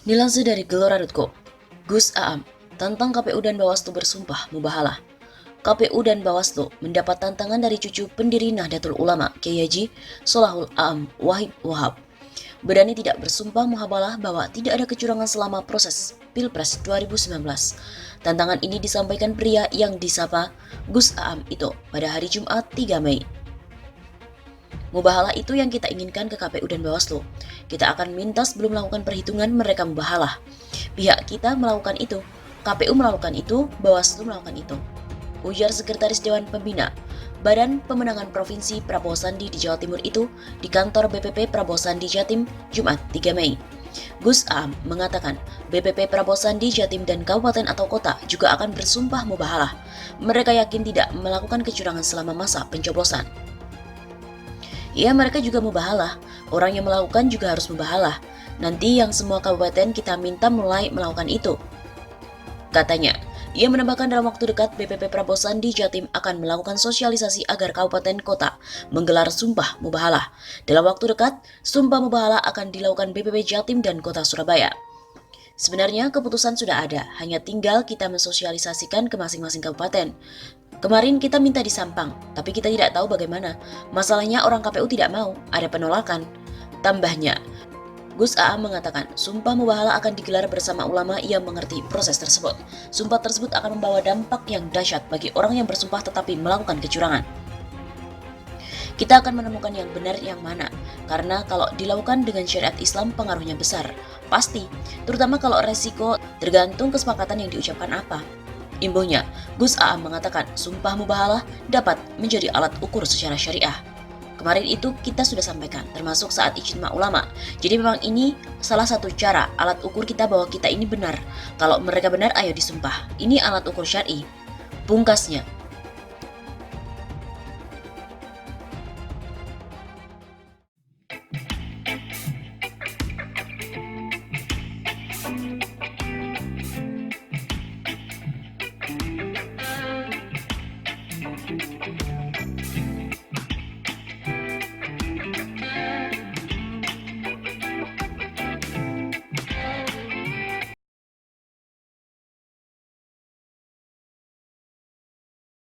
Dilansir dari Gelora.co, Gus Aam tantang KPU dan Bawaslu bersumpah mubahalah. KPU dan Bawaslu mendapat tantangan dari cucu pendiri Nahdlatul Ulama Kiai Haji Sholahul Aam Wahid Wahab. Berani tidak bersumpah muhabalah bahwa tidak ada kecurangan selama proses Pilpres 2019. Tantangan ini disampaikan pria yang disapa Gus Aam itu pada hari Jumat 3 Mei. Mubahalah itu yang kita inginkan ke KPU dan Bawaslu. Kita akan minta sebelum melakukan perhitungan mereka mubahalah. Pihak kita melakukan itu, KPU melakukan itu, Bawaslu melakukan itu. Ujar Sekretaris Dewan Pembina Badan Pemenangan Provinsi Prabowo Sandi di Jawa Timur itu di kantor BPP Prabowo Sandi Jatim, Jumat 3 Mei. Gus Aam mengatakan BPP Prabowo Sandi Jatim dan kabupaten atau kota juga akan bersumpah mubahalah. Mereka yakin tidak melakukan kecurangan selama masa pencoblosan. Ya, mereka juga mubahalah. Orang yang melakukan juga harus mubahalah. Nanti yang semua kabupaten kita minta mulai melakukan itu, katanya. Ia menambahkan dalam waktu dekat BPP Prabowo Sandi Jatim akan melakukan sosialisasi agar kabupaten kota menggelar sumpah mubahalah. Dalam waktu dekat, sumpah mubahalah akan dilakukan BPP Jatim dan Kota Surabaya. Sebenarnya keputusan sudah ada, hanya tinggal kita mensosialisasikan ke masing-masing kabupaten. Kemarin kita minta di Sampang, tapi kita tidak tahu bagaimana. Masalahnya orang KPU tidak mau, ada penolakan. Tambahnya, Gus Aam mengatakan sumpah mubahalah akan digelar bersama ulama yang mengerti proses tersebut. Sumpah tersebut akan membawa dampak yang dahsyat bagi orang yang bersumpah tetapi melakukan kecurangan. Kita akan menemukan yang benar yang mana, karena kalau dilakukan dengan syariat Islam pengaruhnya besar, pasti, terutama kalau resiko tergantung kesepakatan yang diucapkan apa. Imbuhnya, Gus Aam mengatakan sumpah mubahalah dapat menjadi alat ukur secara syariah. Kemarin itu kita sudah sampaikan, termasuk saat ijtima ulama. Jadi memang ini salah satu cara alat ukur kita bahwa kita ini benar. Kalau mereka benar, ayo disumpah. Ini alat ukur syar'i. Pungkasnya,